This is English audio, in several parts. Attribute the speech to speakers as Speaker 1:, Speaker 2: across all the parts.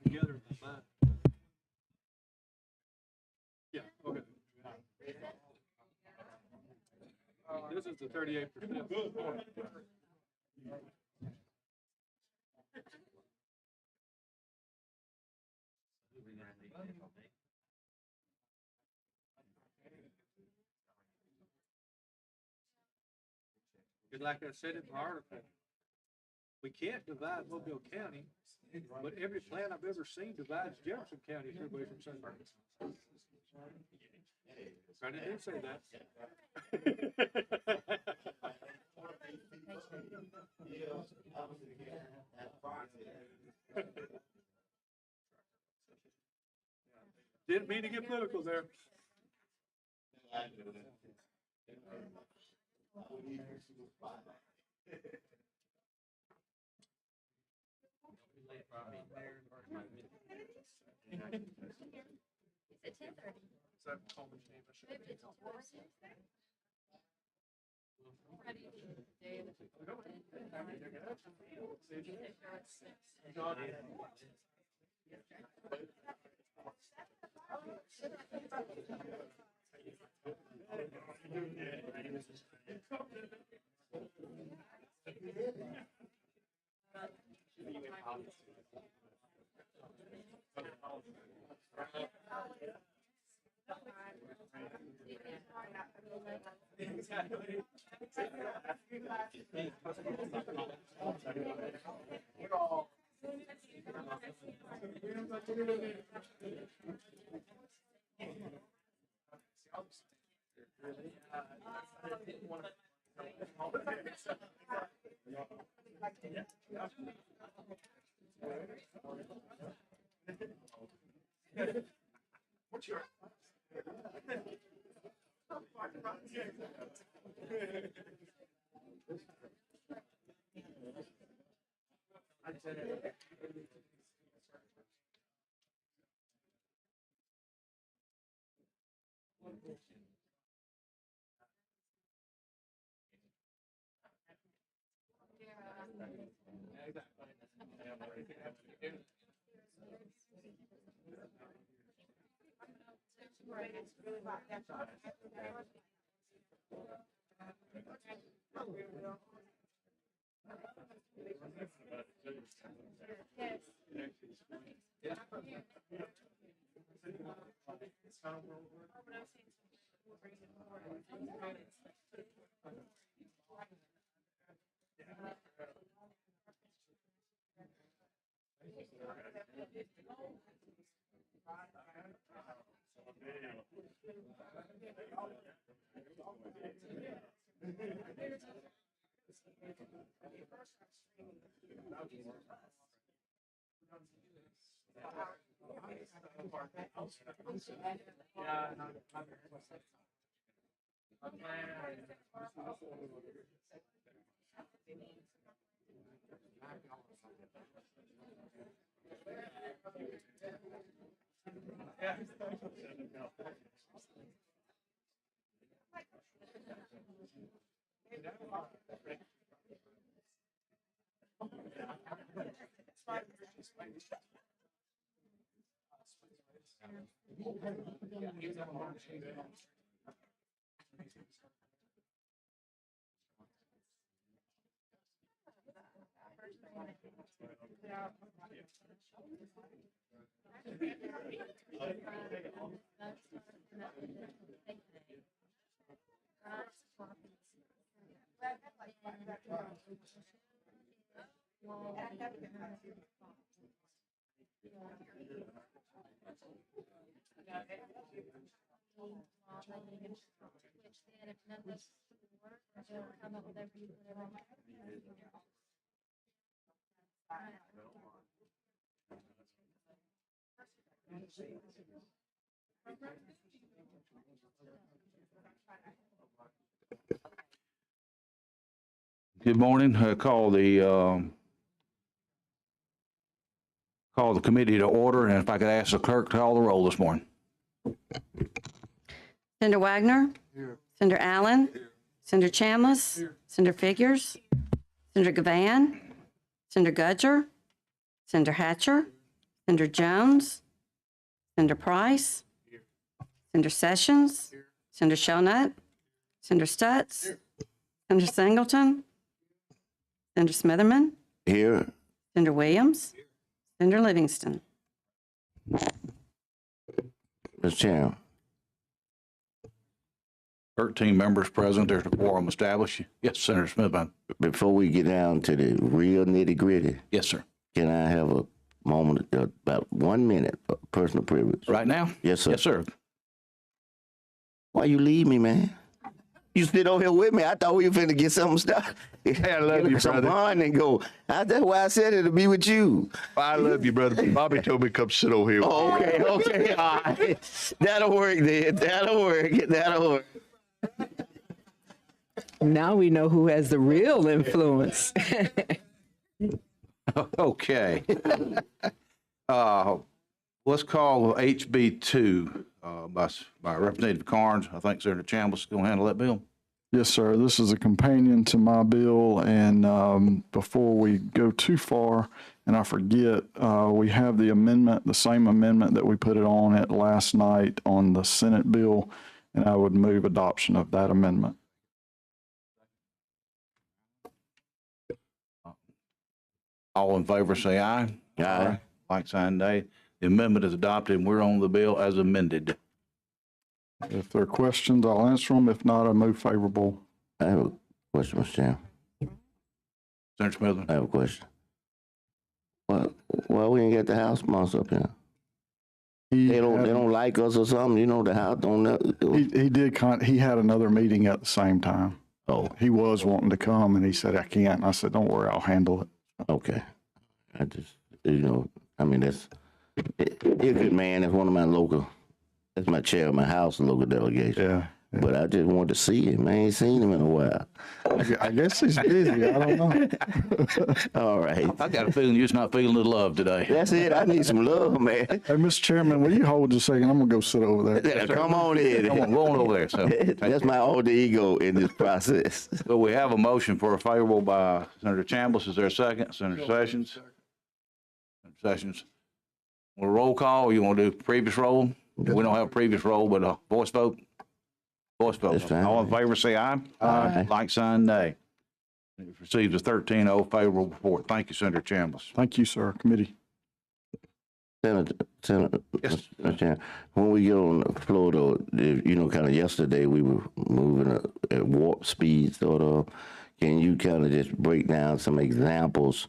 Speaker 1: together in my mind. Yeah, okay. This is the 38%. And like I said in my article, we can't divide Mobile County, but every plan I've ever seen divides Jefferson County away from St. Louis. I didn't say that. Didn't mean to get political there.
Speaker 2: It's at 10:30.
Speaker 1: Is that Coleman name? I should have-
Speaker 2: Maybe it's 2:06. Friday, the day of the-
Speaker 1: What's your? Which then, if none of us work, they'll come up with whatever.
Speaker 3: Good morning. Call the committee to order, and if I could ask the clerk to call the roll this morning.
Speaker 4: Senator Wagner.
Speaker 1: Here.
Speaker 4: Senator Allen. Senator Chambliss. Senator Figures. Senator Gavan. Senator Gudger. Senator Hatcher. Senator Jones, Senator Price, Senator Sessions, Senator Shellnut, Senator Stutz, Senator Singleton, Senator Smitherman,
Speaker 5: Here.
Speaker 4: Senator Williams, Senator Livingston.
Speaker 5: Mr. Chairman.
Speaker 3: 13 members present. There's a quorum established. Yes, Senator Smithman.
Speaker 5: Before we get down to the real nitty gritty,
Speaker 3: Yes, sir.
Speaker 5: can I have a moment, about 1 minute of personal privilege?
Speaker 3: Right now?
Speaker 5: Yes, sir.
Speaker 3: Yes, sir.
Speaker 5: Why you leave me, man? You sit over here with me. I thought we were finna get something started.
Speaker 6: I love you,
Speaker 5: Some
Speaker 6: brother.
Speaker 5: fun and go. That's why I said it to be with you.
Speaker 6: I love you, brother. Bobby told me to come sit over here.
Speaker 5: Oh, okay, all right. That'll work then. That'll work.
Speaker 7: Now we know who has the real influence.
Speaker 3: Okay. Let's call HB 2 by Representative Carnes. I think Senator Chambliss is going to handle that bill.
Speaker 8: Yes, sir. This is a companion to my bill, and before we go too far, and I forget, we have the amendment, the same amendment that we put it on at last night on the Senate bill, and I would move adoption of that amendment.
Speaker 3: All in favor, say aye.
Speaker 5: Aye.
Speaker 3: Like sign nay. The amendment is adopted, and we're on the bill as amended.
Speaker 8: If there are questions, I'll answer them. If not, I move favorable.
Speaker 5: I have a question, Mr. Chairman.
Speaker 3: Senator Smithman.
Speaker 5: I have a question. Why we ain't got the House mouse up here? They don't like us or something. You know, the House don't know.
Speaker 8: He had another meeting at the same time.
Speaker 5: Oh,
Speaker 8: He was wanting to come, and he said, I can't. And I said, don't worry, I'll handle it.
Speaker 5: okay. I just, I mean, he's a good man. That's one of my that's my chair of my House local delegation.
Speaker 8: Yeah.
Speaker 5: But I just wanted to see him. I ain't seen him in a while.
Speaker 8: I guess he's busy. I don't know.
Speaker 5: All right.
Speaker 3: I got a feeling you're just not feeling the love today.
Speaker 5: That's it. I need some love, man.
Speaker 8: Hey, Mr. Chairman, will you hold just a second? I'm going to go sit over there.
Speaker 5: Come on in.
Speaker 3: Come on, go on over there. So,
Speaker 5: That's my alter ego in this process.
Speaker 3: so we have a motion for a favorable by Senator Chambliss. Is there a second? Senator Sessions? Senator Sessions. Want a roll call, or you want to do previous roll? We don't have a previous roll, but a voice vote? Voice vote.
Speaker 5: That's fine.
Speaker 3: All in favor, say aye.
Speaker 5: Aye.
Speaker 3: Like sign, nay. It receives a 13-0 favorable report. Thank you, Senator Chambliss.
Speaker 8: Thank you, sir. Committee.
Speaker 5: Senator,
Speaker 3: Yes.
Speaker 5: Mr. Chairman, when we get on the floor, though, kind of yesterday we were moving at warp speed, sort of. Can you kind of just break down some examples,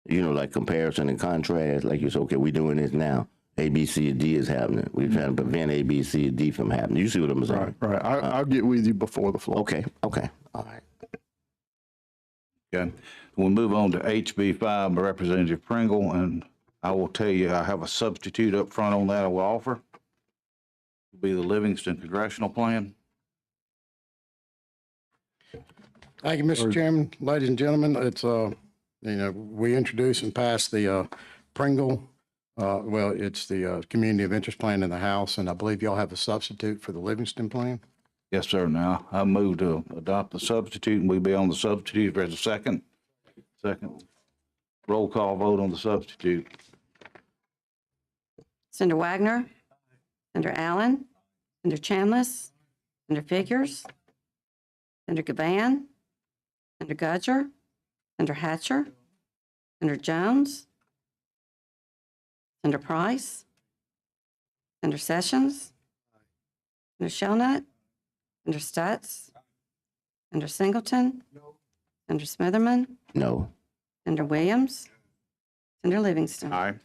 Speaker 5: like comparison and contrast? Like you said, okay, we're doing this now. A, B, C, and D is happening. We're trying to prevent A, B, C, and D from happening. You see what I'm saying?
Speaker 8: Right. I'll get with you before the floor.
Speaker 5: Okay. All right.
Speaker 3: Okay. We'll move on to HB 5 by Representative Pringle, and I will tell you, I have a substitute up front on that I will offer. It'll be the Livingston Congressional Plan.
Speaker 9: Thank you, Mr. Chairman. Ladies and gentlemen, it's, we introduced and passed the Pringle, it's the Community of Interest Plan in the House, and I believe y'all have a substitute for the Livingston Plan.
Speaker 3: Yes, sir. Now, I move to adopt the substitute, and we'll be on the substitute. If there's a second. Second. Roll call vote on the substitute.
Speaker 4: Senator Wagner, Senator Allen, Senator Chambliss, Senator Figurs, Senator Gavan, Senator Gudger, Senator Hatcher, Senator Jones, Senator Price, Senator Sessions, Senator Shellnut, Senator Stutz, Senator Singleton, Senator Smitherman,
Speaker 5: No.
Speaker 4: Senator Williams, Senator Livingston.
Speaker 3: Aye.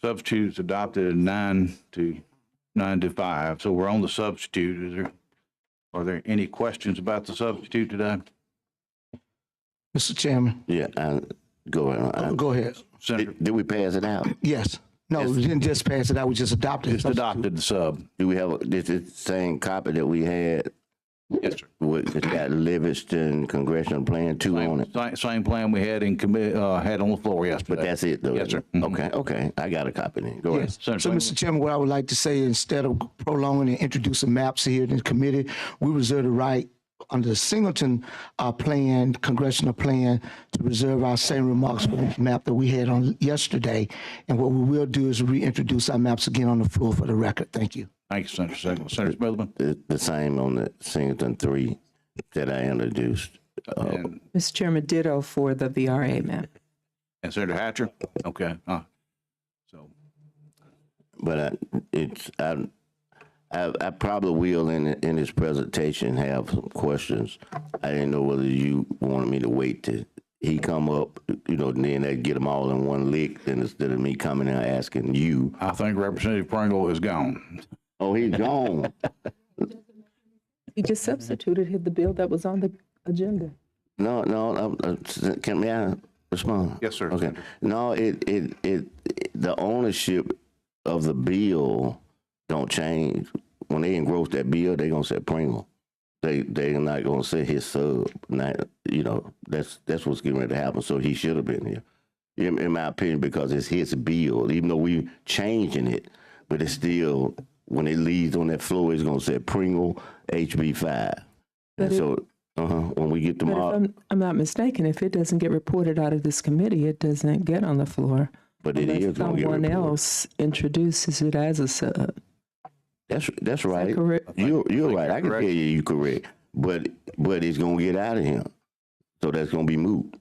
Speaker 3: Substitutes adopted at 9 to 5. So we're on the substitute. Are there any questions about the substitute today?
Speaker 10: Mr. Chairman,
Speaker 5: Yeah. Go ahead.
Speaker 10: go ahead.
Speaker 3: Senator,
Speaker 5: Did we pass it out?
Speaker 10: Yes. No, we didn't just pass it out, we just adopted it.
Speaker 3: just adopted the sub.
Speaker 5: Do we have this is the same copy that we had?
Speaker 3: Yes, sir.
Speaker 5: It's got Livingston Congressional Plan 2 on it.
Speaker 3: Same plan we had in commit, had on the floor yesterday.
Speaker 5: But that's it, though.
Speaker 3: Yes, sir. Mhm.
Speaker 5: Okay. I got a copy then. Go ahead.
Speaker 10: Yes.
Speaker 3: Senator
Speaker 10: So,
Speaker 3: Singleton.
Speaker 10: Mr. Chairman, what I would like to say, instead of prolonging and introducing maps here in the committee, we reserve the right under the Singleton plan, congressional plan, to reserve our same remarks for the map that we had on yesterday. And what we will do is reintroduce our maps again on the floor for the record. Thank you.
Speaker 3: Thank you, Senator Segler. Senator Smithman?
Speaker 5: The same on the Singleton 3 that I introduced.
Speaker 3: And
Speaker 7: Mr. Chairman, ditto for the VRA map.
Speaker 3: Senator Hatcher? Okay, so,
Speaker 5: But I probably will in this presentation have some questions. I didn't know whether you wanted me to wait till he come up, you know, and then I'd get them all in one lick, then instead of me coming in asking you.
Speaker 3: I think Representative Pringle is gone.
Speaker 5: Oh, he's gone.
Speaker 7: He just substituted the bill that was on the agenda.
Speaker 5: No, can I respond?
Speaker 3: Yes, sir.
Speaker 5: Okay. No, the ownership of the bill don't change. When they engross that bill, they gonna say Pringle. They're not gonna say his sub. Not, you know, that's what's getting ready to happen. So he should have been here, in my opinion, because it's his bill. Even though we changing it, but it's still, when it leaves on that floor, it's gonna say Pringle HB5. And so when we get
Speaker 7: But
Speaker 5: tomorrow,
Speaker 7: if I'm not mistaken, if it doesn't get reported out of this committee, it doesn't get on the floor.
Speaker 5: but it
Speaker 7: Unless
Speaker 5: is gonna get
Speaker 7: someone
Speaker 5: reported.
Speaker 7: else introduces it as a sub.
Speaker 5: That's right.
Speaker 7: correct?
Speaker 5: You're right. I can
Speaker 3: correct.
Speaker 5: tell you correct. But it's gonna get out of him. So that's gonna be moot.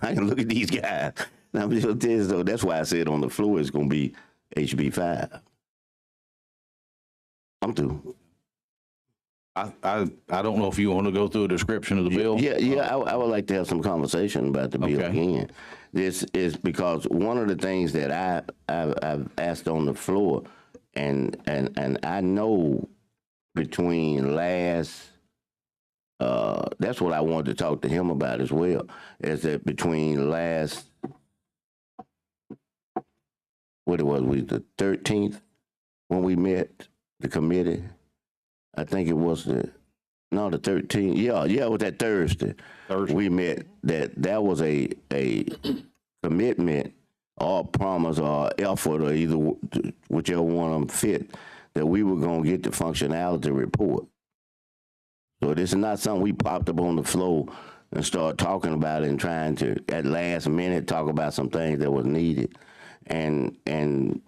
Speaker 5: I can look at these guys. I'm just tell you, so that's why I said on the floor it's gonna be HB5. I'm through.
Speaker 3: I don't know if you want to go through a description of the bill.
Speaker 5: Yeah. I would like to have some conversation about the bill
Speaker 3: Okay.
Speaker 5: again. This is because one of the things that I've asked on the floor, and I know between last, that's what I wanted to talk to him about as well, is that between last, what it was, the 13th when we met the committee. I think it was the 13th. Yeah, it was that Thursday. We met. That was a commitment or promise or effort or either whichever one of them fit, that we were going to get the functionality report. So this is not something we popped up on the floor and started talking about it and trying to at last minute talk about some things that was needed. And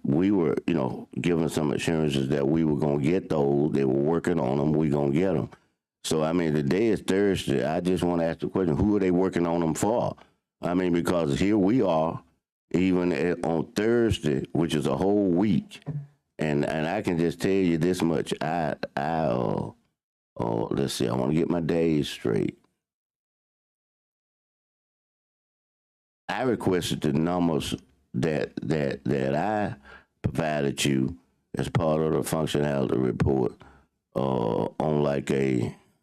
Speaker 5: we were, you know, given some assurances that we were going to get those. They were working on them. We going to get them. So, I mean, today is Thursday. I just want to ask the question, who are they working on them for? I mean, because here we are, even on Thursday, which is a whole week. And I can just tell you this much. Let's see, I want to get my days straight. I requested the numbers that I provided you as part of the functionality report on like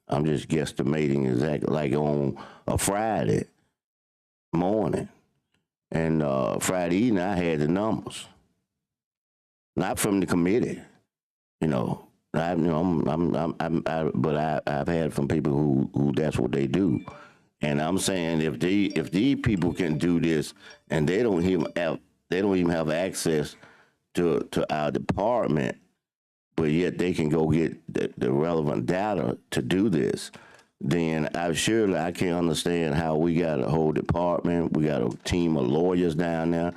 Speaker 5: I'm just guesstimating exactly, like on a Friday morning. And Friday evening, I had the numbers. Not from the committee, you know. I've had from people who that's what they do. And I'm saying if these people can do this and they don't even have access to our department, but yet they can go get the relevant data to do this, then I can't understand how we got a whole department, we got a team of lawyers down there,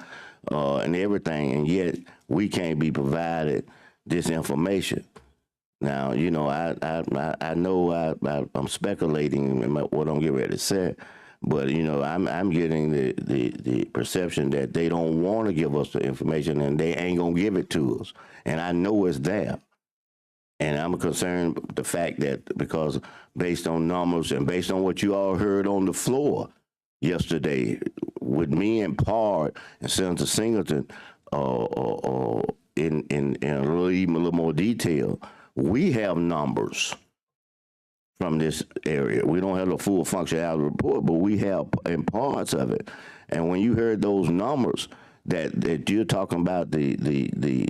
Speaker 5: and everything, and yet we can't be provided this information. Now, you know, I know I'm speculating in what I'm getting ready to say, but you know, I'm getting the perception that they don't want to give us the information and they ain't gonna give it to us, and I know it's there. And I'm concerned with the fact that because based on numbers and based on what you all heard on the floor yesterday with me and Pard and Senator Singleton, in a little more detail, we have numbers from this area. We don't have the full functionality report, but we have in parts of it. And when you heard those numbers that you're talking about, the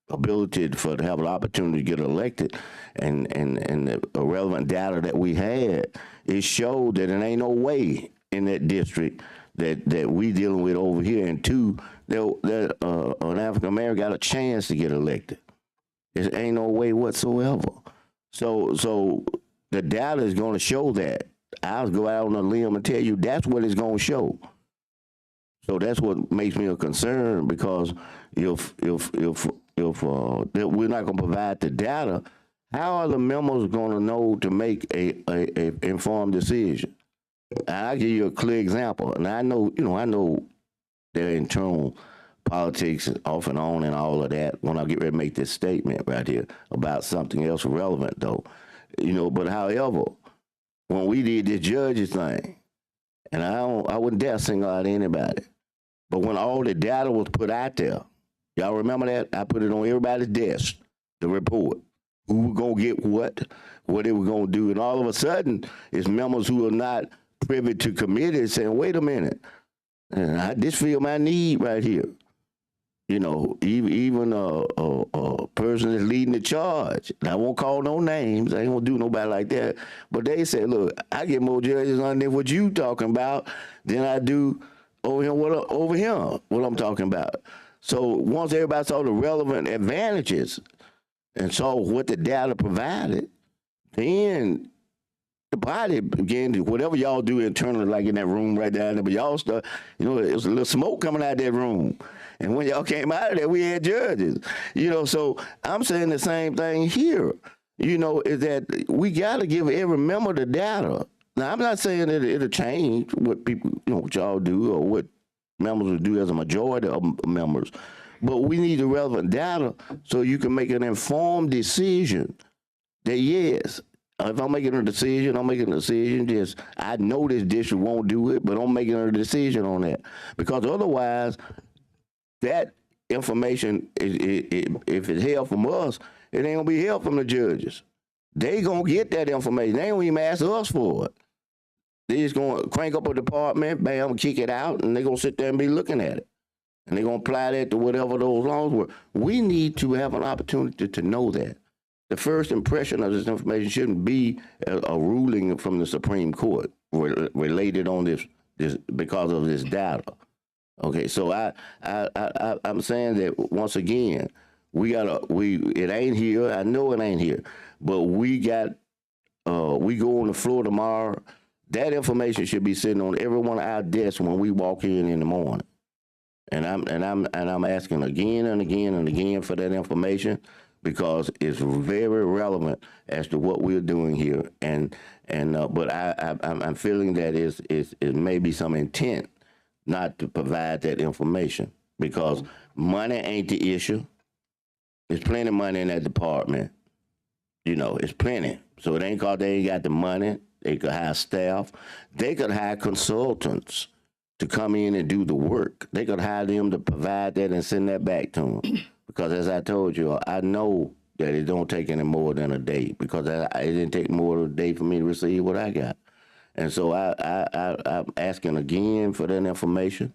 Speaker 5: ability to have an opportunity to get elected and the relevant data that we had, it showed that there ain't no way in that district that we dealing with over here, and two, that an African American got a chance to get elected. There ain't no way whatsoever. So the data is going to show that. I'll go out on a limb and tell you that's what it's going to show. So that's what makes me a concern, because if that we're not going to provide the data, how are the members going to know to make a informed decision? I'll give you a clear example, and I know their internal politics off and on and all of that when I get ready to make this statement right here about something else relevant, though. But however, when we did this judges thing, and I wouldn't dare single out anybody, but when all the data was put out there, y'all remember that? I put it on everybody's desk, the report. Who was going to get what they were going to do. And all of a sudden, it's members who are not privy to committees saying, wait a minute, this feel my need right here. Even a person that's leading the charge. And I won't call no names. I ain't gonna do nobody like that. But they say, look, I get more judges on there what you talking about than I do over here what I'm talking about. So once everybody saw the relevant advantages and saw what the data provided, then the body began to, whatever y'all do internally, like in that room right down there, but y'all start, it was a little smoke coming out of that room. And when y'all came out of there, we had judges, so I'm saying the same thing here, is that we got to give every member the data. Now, I'm not saying that it'll change what people, what y'all do or what members will do as a majority of members, but we need the relevant data so you can make an informed decision that, yes, if I'm making a decision, just, I know this district won't do it, but I'm making a decision on that. Because otherwise, that information, if it's held from us, it ain't gonna be held from the judges. They gonna get that information. They don't even ask us for it. They just gonna crank up a department, bam, kick it out, and they gonna sit there and be looking at it. And they gonna apply that to whatever those laws were. We need to have an opportunity to know that. The first impression of this information shouldn't be a ruling from the Supreme Court related on this because of this data. Okay, so I'm saying that once again, it ain't here. I know it ain't here, but we go on the floor tomorrow. That information should be sitting on every one of our desks when we walk in the morning. And I'm asking again and again and again for that information, because it's very relevant as to what we're doing here. But I'm feeling that it may be some intent not to provide that information, because money ain't the issue. There's plenty of money in that department. It's plenty. So it ain't cause they ain't got the money. They could hire staff. They could hire consultants to come in and do the work. They could hire them to provide that and send that back to them. Because as I told you, I know that it don't take any more than a day, because it didn't take more than a day for me to receive what I got. And so I'm asking again for that information.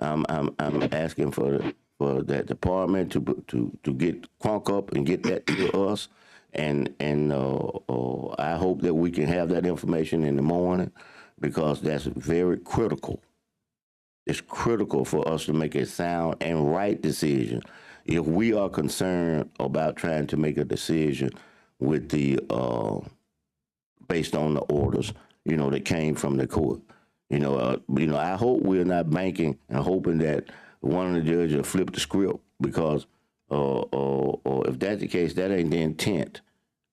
Speaker 5: I'm asking for that department to get crunk up and get that to us. And I hope that we can have that information in the morning, because that's very critical. It's critical for us to make a sound and right decision. If we are concerned about trying to make a decision with based on the orders, that came from the court, I hope we're not banking and hoping that one of the judges will flip the script, because, or if that's the case, that ain't the intent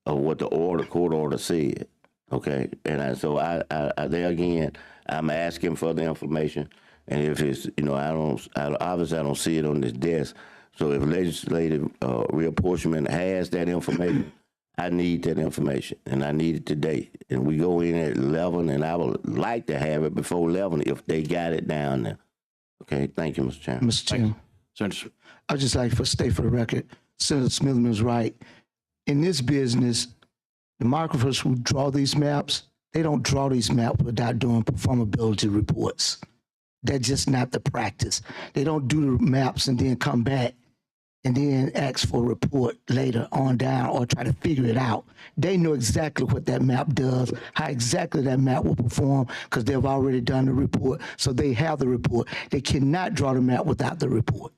Speaker 5: of what the court order said. Okay, and so I there again, I'm asking for the information, and if it's, obviously I don't see it on this desk. So if legislative reapportionment has that information, I need that information, and I need it today. And we go in at 11, and I would like to have it before 11 if they got it down there. Okay, thank you, Mr. Chairman.
Speaker 10: Mr. Chairman,
Speaker 3: Senator,
Speaker 10: I'd just like to state for the record, Senator Smithman is right. In this business, the demographers who draw these maps, they don't draw these maps without doing performability reports. That's just not the practice. They don't do the maps and then come back and then ask for a report later on down or try to figure it out. They know exactly what that map does, how exactly that map will perform, because they've already done the report, so they have the report. They cannot draw the map without the report.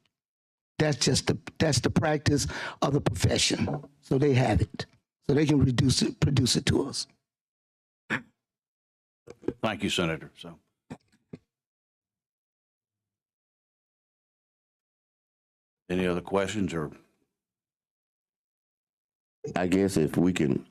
Speaker 10: That's the practice of the profession. So they have it. So they can produce it to us.
Speaker 3: Thank you, Senator. So. Any other questions or?
Speaker 5: I guess if we can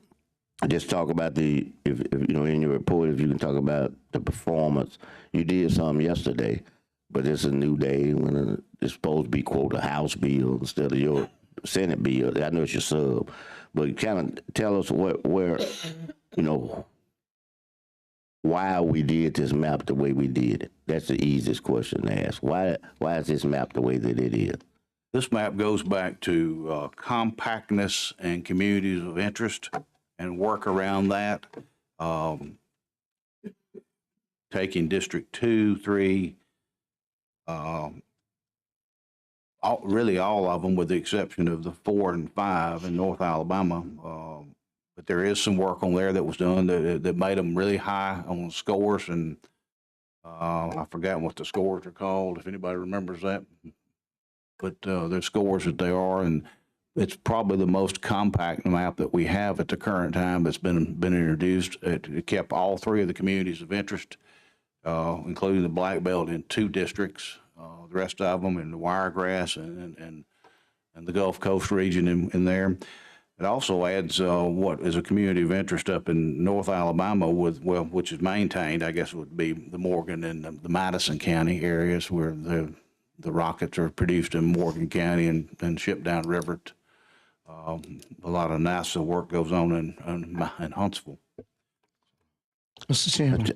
Speaker 5: just talk about if you know, in your report, if you can talk about the performance. You did some yesterday, but it's a new day when it's supposed to be, quote, a House bill instead of your Senate bill. I know it's your sub, but kind of tell us where, you know, why we did this map the way we did it. That's the easiest question to ask. Why is this map the way that it is?
Speaker 3: This map goes back to compactness and communities of interest and work around that. Taking District 2, 3, really all of them with the exception of the 4 and 5 in North Alabama. But there is some work on there that was done that made them really high on scores. And I forgot what the scores are called, if anybody remembers that. But their scores that they are, and it's probably the most compact map that we have at the current time that's been introduced. It kept all 3 of the communities of interest, including the Black Belt, in 2 districts. The rest of them in the Wiregrass and the Gulf Coast region in there. It also adds what is a community of interest up in North Alabama which is maintained, I guess, would be the Morgan and the Madison County areas where the rockets are produced in Morgan County and shipped downriver. A lot of NASA work goes on in Huntsville.
Speaker 10: Mr. Chairman,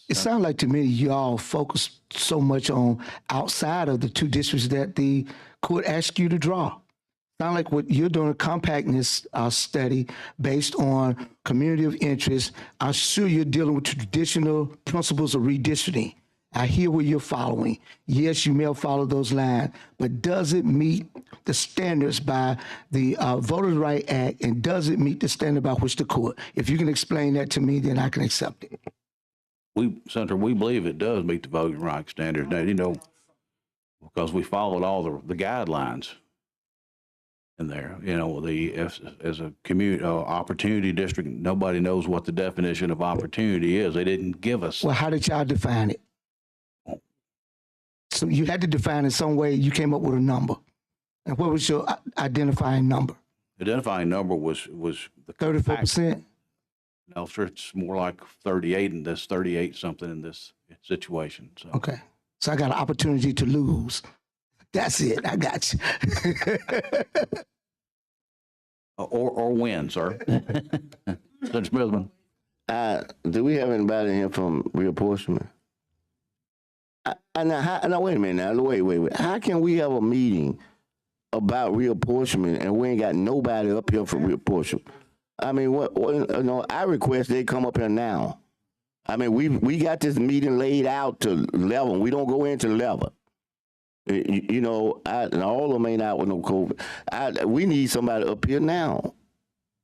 Speaker 10: it sounds like to me y'all focus so much on outside of the 2 districts that the court asked you to draw. Sound like what you're doing, a compactness study based on community of interest. I'm sure you're dealing with traditional principles of redistricting. I hear what you're following. Yes, you may have followed those lines, but does it meet the standards by the Voters' Right Act, and does it meet the standard by which the court? If you can explain that to me, then I can accept it.
Speaker 3: Senator, we believe it does meet the voting rights standards. Now, you know, because we followed all the guidelines in there. You know, as a community opportunity district, nobody knows what the definition of opportunity is. They didn't give us.
Speaker 10: Well, how did y'all define it? So you had to define it some way. You came up with a number. And what was your identifying number?
Speaker 3: Identifying number was the
Speaker 10: 34%?
Speaker 3: No, sir, it's more like 38 in this, 38 something in this situation. So.
Speaker 10: Okay. So I got an opportunity to lose. That's it. I got you.
Speaker 3: or win, sir. Judge Smithman.
Speaker 5: Do we have anybody here from reapportionment? Now, wait a minute now. Wait. How can we have a meeting about reapportionment and we ain't got nobody up here for reapportionment? I mean, you know, I request they come up here now. I mean, we got this meeting laid out to 11. We don't go into 11. You know, and all of them ain't out with no COVID. We need somebody up here now.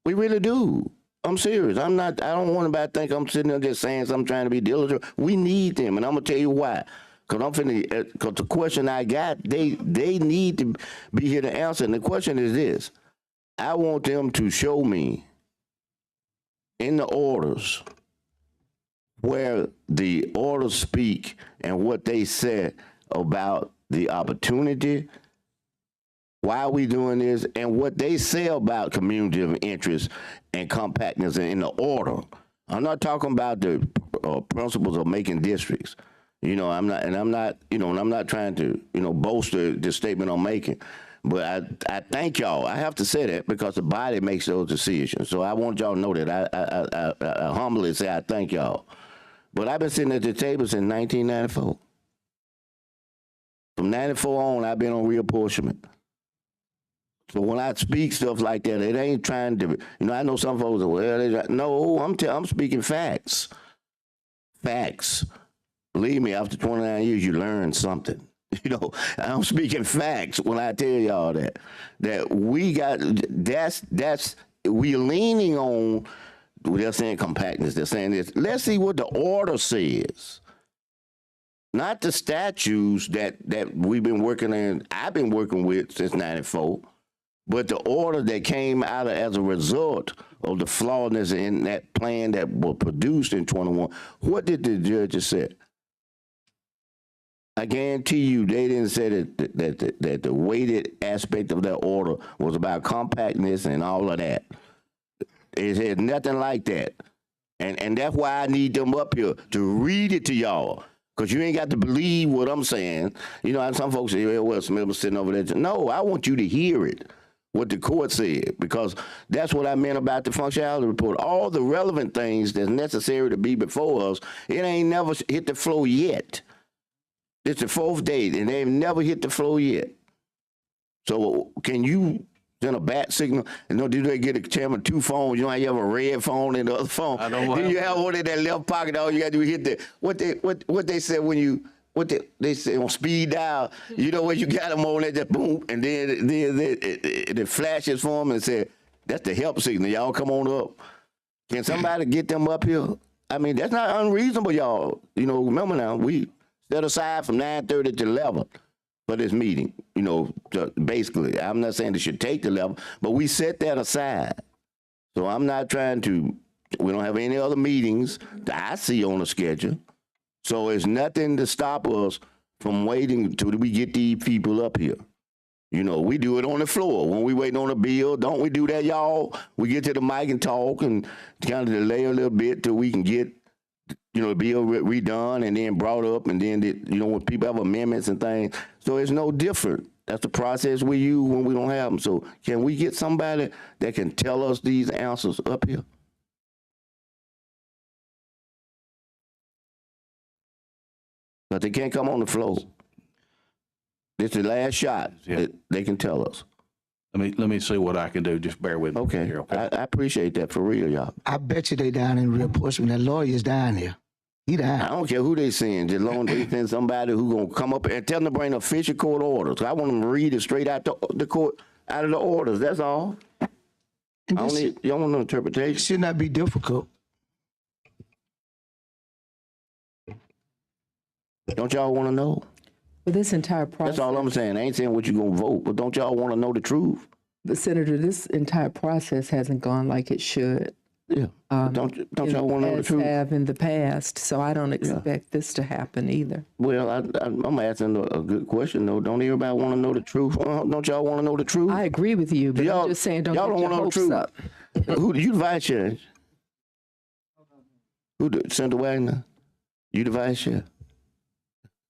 Speaker 5: We really do. I'm serious. I don't want anybody to think I'm sitting there just saying something, trying to be diligent. We need them, and I'm gonna tell you why. Because the question I got, they need to be here to answer. And the question is this: I want them to show me in the orders where the orders speak and what they said about the opportunity, why are we doing this, and what they say about community of interest and compactness in the order. I'm not talking about the principles of making districts. You know, I'm not trying to, you know, bolster the statement I'm making. But I thank y'all. I have to say that because the body makes those decisions. So I want y'all to know that. I humbly say I thank y'all. But I've been sitting at the table since 1994. From 94 on, I've been on reapportionment. So when I speak stuff like that, it ain't trying to, you know, I know some folks are, well, no, I'm speaking facts. Facts. Believe me, after 29 years, you learn something. You know, I'm speaking facts when I tell y'all that we got, we're leaning on, they're saying compactness, they're saying this. Let's see what the order says. Not the statutes that we've been working in, I've been working with since 94. But the order that came out as a result of the flawedness in that plan that was produced in 21, what did the judges say? I guarantee you they didn't say that the weighted aspect of that order was about compactness and all of that. It said nothing like that. And that's why I need them up here to read it to y'all. Because you ain't got to believe what I'm saying. You know, some folks say, well, Smith was sitting over there. No, I want you to hear it, what the court said, because that's what I meant about the functionality report. All the relevant things that's necessary to be before us, it ain't never hit the floor yet. It's the 4th day, and they've never hit the floor yet. So can you send a bat signal? And do they get a chairman 2 phones? You know how you have a red phone and the other phone?
Speaker 3: I know.
Speaker 5: Then you have one in that left pocket. All you got to do is hit the what they said when you they say on speed dial. You know when you got them on there, just boom, and then it flashes for them and say that's the help signal. Y'all come on up. Can somebody get them up here? I mean that's not unreasonable, y'all. You know, remember now we set aside from 9:30 to 11 for this meeting. You know, basically, I'm not saying they should take the 11, but we set that aside. So I'm not trying to. We don't have any other meetings that I see on the schedule. So it's nothing to stop us from waiting until we get these people up here. You know, we do it on the floor. When we waiting on a bill, don't we do that, y'all? We get to the mic and talk and kind of delay a little bit till we can get, you know, the bill redone and then brought up, and then, you know, when people have amendments and things. So it's no different. That's the process we use when we don't have them. So can we get somebody that can tell us these answers up here? But they can't come on the floor. It's the last shot that they can tell us.
Speaker 3: Let me see what I can do. Just bear with me.
Speaker 5: Okay.
Speaker 3: Here, okay?
Speaker 5: I appreciate that for real, y'all.
Speaker 10: I bet you they down in Real Portsmouth. That lawyer's down here. He
Speaker 5: I
Speaker 10: down.
Speaker 5: don't care who they send. Just long as they send somebody who gonna come up and tell them to bring official court orders. I want them to read it straight out the court, out of the orders. That's all. I don't need, you don't want no
Speaker 10: It
Speaker 5: interpretation.
Speaker 10: should not be difficult.
Speaker 5: Don't y'all want to know?
Speaker 7: But this entire process.
Speaker 5: That's all I'm saying. I ain't saying what you gonna vote, but don't y'all want to know the truth?
Speaker 7: But Senator, this entire process hasn't gone like it should.
Speaker 5: Yeah. Don't y'all want to know the
Speaker 7: as
Speaker 5: truth?
Speaker 7: have in the past. So I don't expect this to happen either.
Speaker 5: Well, I'm asking a good question though. Don't everybody want to know the truth? Don't y'all want to know the truth?
Speaker 7: I agree with you, but
Speaker 5: Y'all-
Speaker 7: I'm just saying don't
Speaker 5: y'all
Speaker 7: get
Speaker 5: don't
Speaker 7: your
Speaker 5: wanna know the
Speaker 7: hopes
Speaker 5: truth.
Speaker 7: up.
Speaker 5: Who you the vice chair? Who the Senator Wagner? You the vice chair?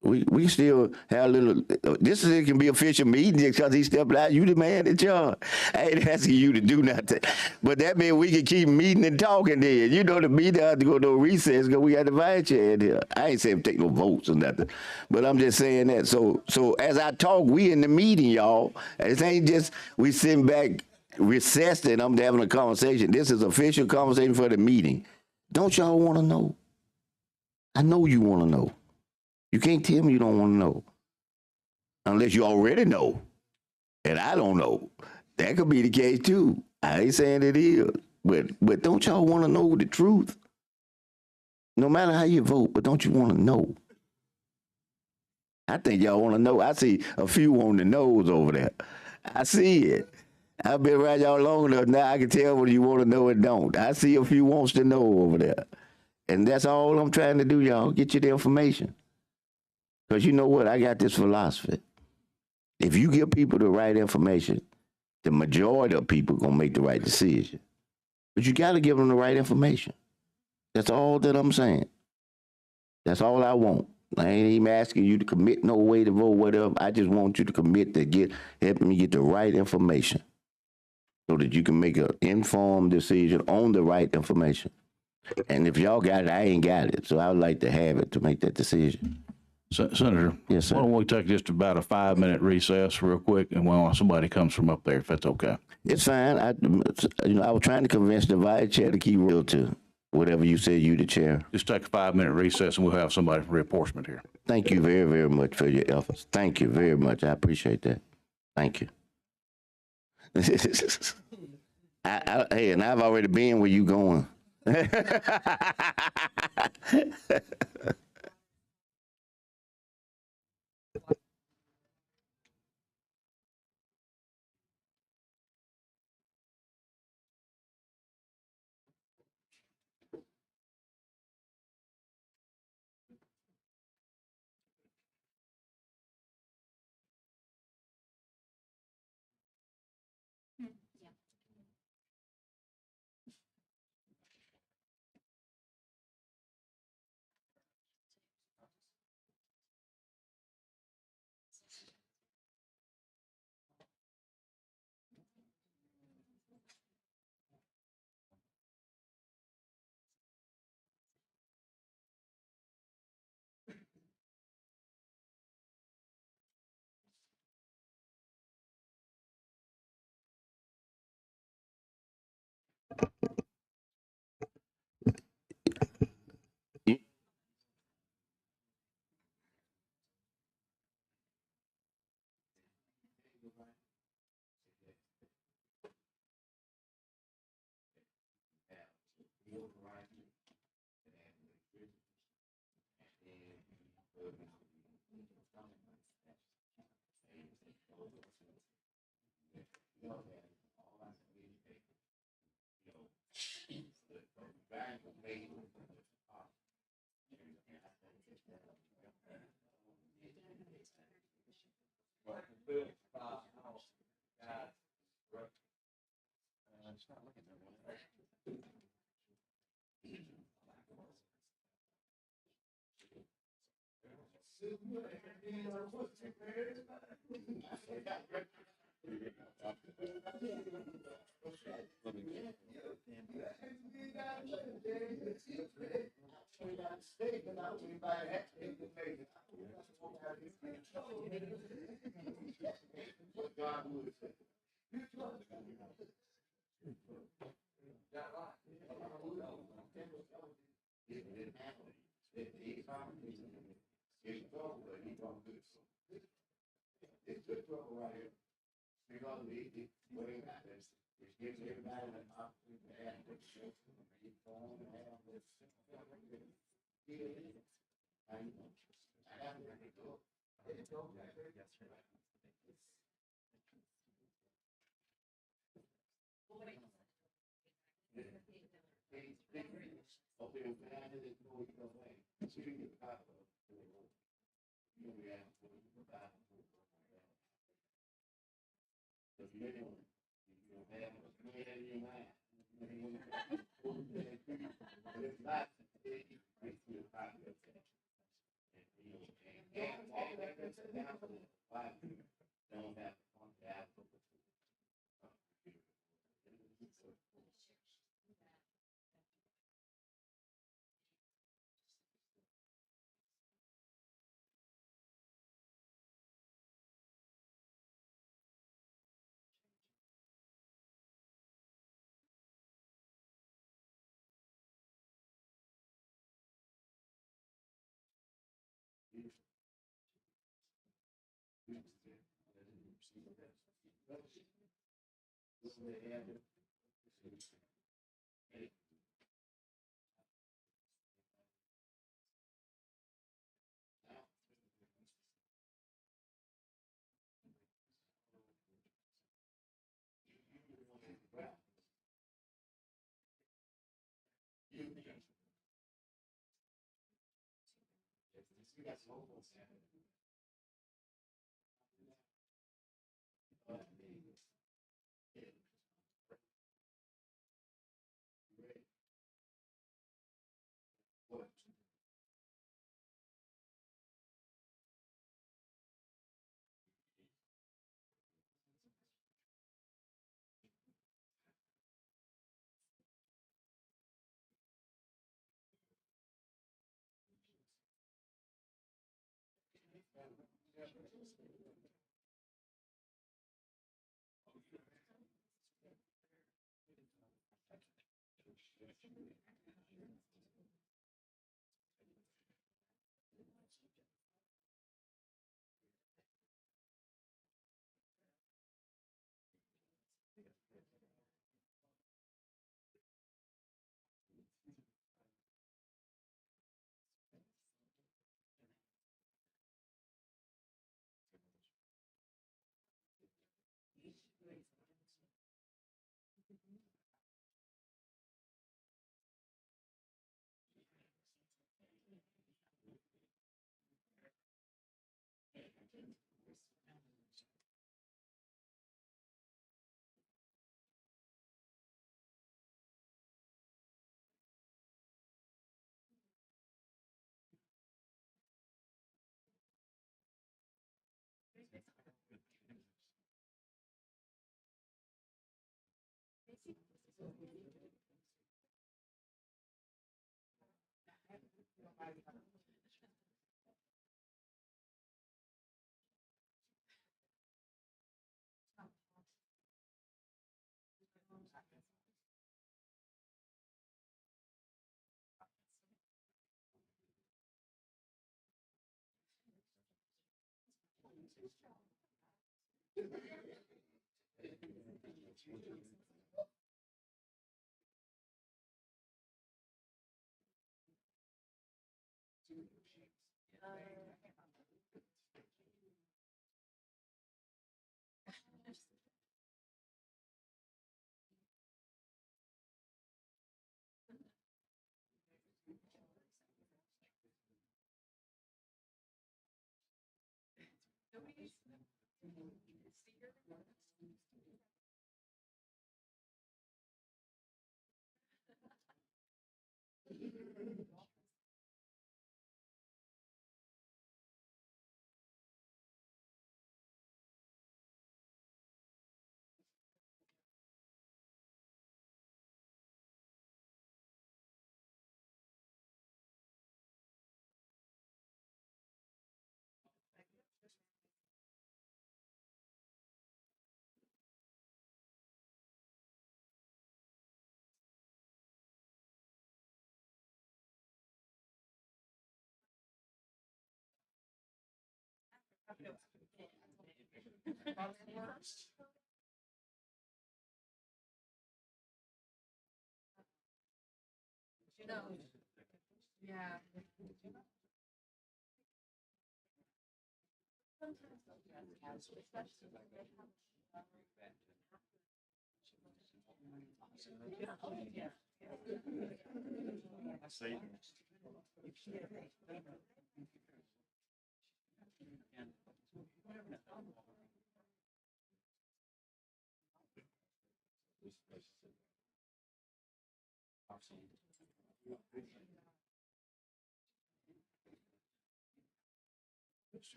Speaker 5: We still have a little. This is it can be official meeting because he stepped out. You the man in charge. I ain't asking you to do nothing, but that means we can keep meeting and talking. Then you know the meeting have to go to a recess because we got the vice chair in here. I ain't saying take no votes or nothing, but I'm just saying that. So as I talk, we in the meeting, y'all. It ain't just we sitting back recessed and I'm having a conversation. This is official conversation for the meeting. Don't y'all want to know? I know you want to know. You can't tell me you don't want to know. Unless you already know. And I don't know. That could be the case too. I ain't saying it is. But don't y'all want to know the truth? No matter how you vote, but don't you want to know? I think y'all want to know. I see a few on the nose over there. I see it. I've been around y'all long enough now. I can tell whether you want to know and don't. I see a few wants to know over there. And that's all I'm trying to do, y'all. Get you the information. Because you know what? I got this philosophy. If you give people the right information, the majority of people going to make the right decision. But you got to give them the right information. That's all that I'm saying. That's all I want. I ain't even asking you to commit no way to vote, whatever. I just want you to commit to helping me get the right information so that you can make an informed decision on the right information. And if y'all got it, I ain't got it. So I would like to have it to make that decision.
Speaker 3: Senator,
Speaker 5: Yes, sir.
Speaker 3: why don't we take just about a 5-minute recess real quick, and while somebody comes from up there, if that's okay.
Speaker 5: It's fine. I was trying to convince the vice chair to keep real to whatever you said, you the chair.
Speaker 3: Just take a 5-minute recess, and we'll have somebody from reinforcement here.
Speaker 5: Thank you very, very much for your efforts. Thank you very much. I appreciate that. Thank you. Hey, and I've already been where you going.
Speaker 2: Yeah.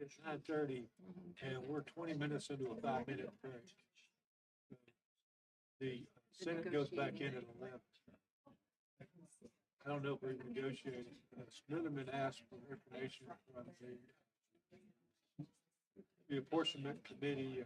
Speaker 1: It's 9:30, and we're 20 minutes into a 5-minute break. The Senate goes back in at 11. I don't know if we've negotiated. Smitherman asked for information from the apportionment committee.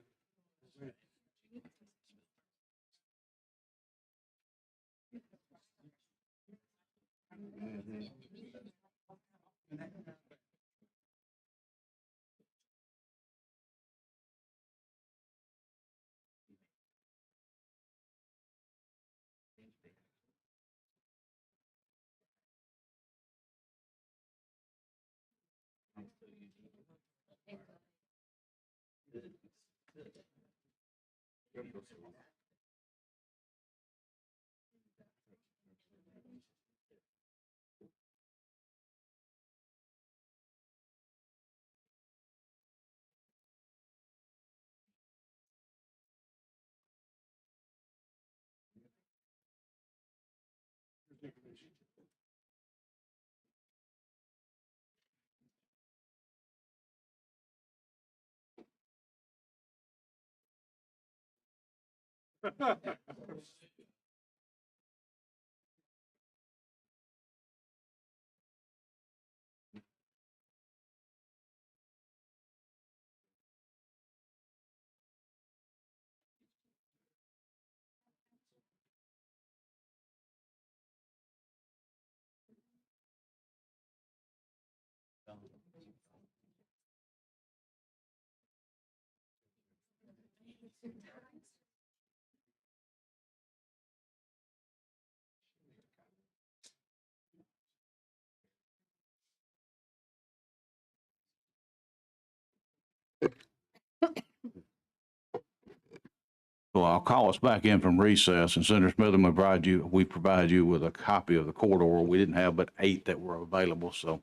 Speaker 3: So I'll call us back in from recess, and Senator Smitherman, we provide you with a copy of the court order. We didn't have but 8 that were available, so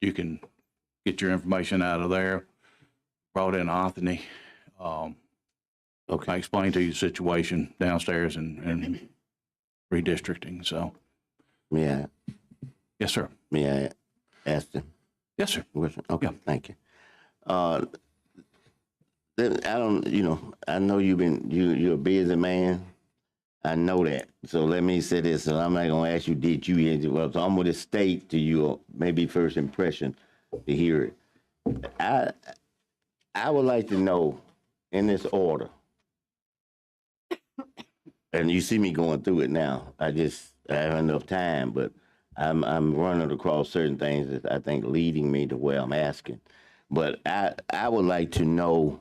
Speaker 3: you can get your information out of there. Brought in Anthony. I explained to you the situation downstairs and redistricting, so.
Speaker 5: Yeah.
Speaker 3: Yes, sir.
Speaker 5: May I ask them?
Speaker 3: Yes, sir.
Speaker 5: Okay,
Speaker 3: Yeah.
Speaker 5: thank you. Then I don't, I know you're a busy man. I know that. So let me say this, and I'm not gonna ask you, did you hear it? Well, so I'm gonna state to you, maybe first impression to hear it. I would like to know in this order, and you see me going through it now. I have enough time, but I'm running across certain things that I think leading me to where I'm asking. But I would like to know,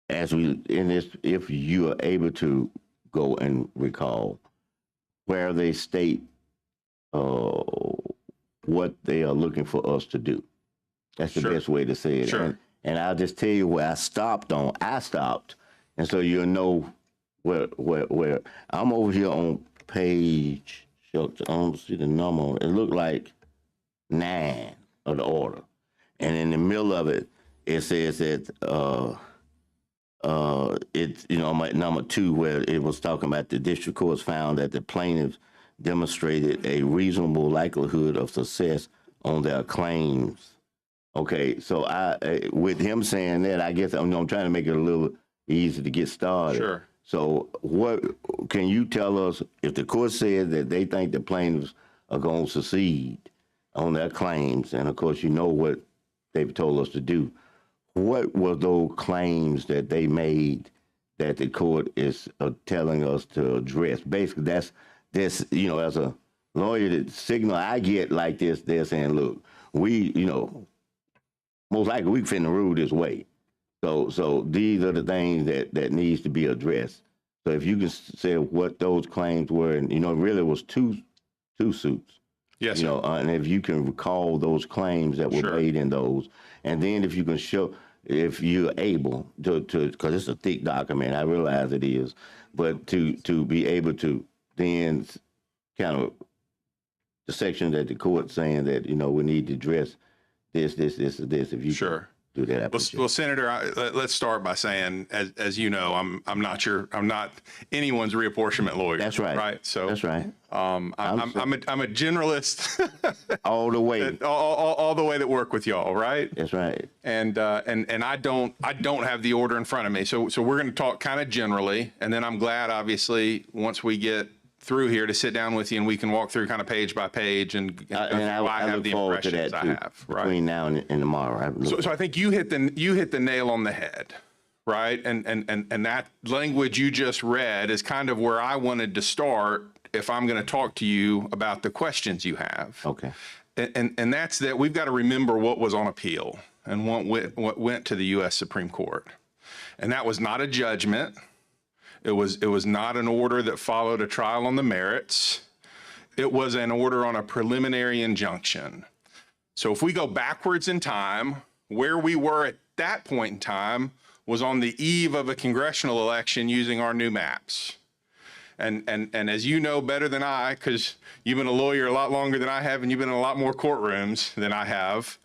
Speaker 5: as we in this, if you are able to go and recall where they state what they are looking for us to do. That's the best way to say it.
Speaker 6: Sure.
Speaker 5: And I'll just tell you where I stopped, and so you'll know where I'm over here on page. I don't see the number on it. It looked like 9 of the order, and in the middle of it, it says that it's number 2, where it was talking about the district courts found that the plaintiffs demonstrated a reasonable likelihood of success on their claims. Okay, so with him saying that, I guess I'm trying to make it a little easy to get started.
Speaker 6: Sure.
Speaker 5: So what can you tell us if the court said that they think the plaintiffs are going to succeed on their claims, and of course you know what they've told us to do, what were those claims that they made that the court is telling us to address? Basically, that's this, as a lawyer, the signal I get like this, they're saying, look, we, most likely we finna rule this way. So these are the things that needs to be addressed. So if you can say what those claims were, and really it was two suits.
Speaker 6: Yes.
Speaker 5: And if you can recall those claims that were made in those, and then if you can show, if you're able to, because it's a thick document, I realize it is, but to be able to then kind of the section that the court's saying that we need to address this. If you
Speaker 6: Sure.
Speaker 5: do that
Speaker 11: Well,
Speaker 5: application.
Speaker 11: Senator, let's start by saying, as you know, I'm not anyone's reapportionment lawyer.
Speaker 5: That's right.
Speaker 11: Right. So
Speaker 5: That's right.
Speaker 11: I'm a generalist
Speaker 5: All the way.
Speaker 11: all the way that work with y'all. Right.
Speaker 5: That's right.
Speaker 11: And I don't have the order in front of me. So we're going to talk kind of generally, and then I'm glad, obviously, once we get through here to sit down with you and we can walk through kind of page by page and go through why I have
Speaker 5: look
Speaker 11: the
Speaker 5: forward to
Speaker 11: impressions
Speaker 5: that
Speaker 11: I
Speaker 5: too.
Speaker 11: have. Right.
Speaker 5: Between now and tomorrow.
Speaker 11: So I think you hit the nail on the head, right? And that language you just read is kind of where I wanted to start if I'm going to talk to you about the questions you have.
Speaker 5: Okay.
Speaker 11: And that's that we've got to remember what was on appeal and what went to the U.S. Supreme Court. And that was not a judgment. It was not an order that followed a trial on the merits. It was an order on a preliminary injunction. So if we go backwards in time, where we were at that point in time was on the eve of a congressional election using our new maps. And as you know better than I, because you've been a lawyer a lot longer than I have, and you've been in a lot more courtrooms than I have,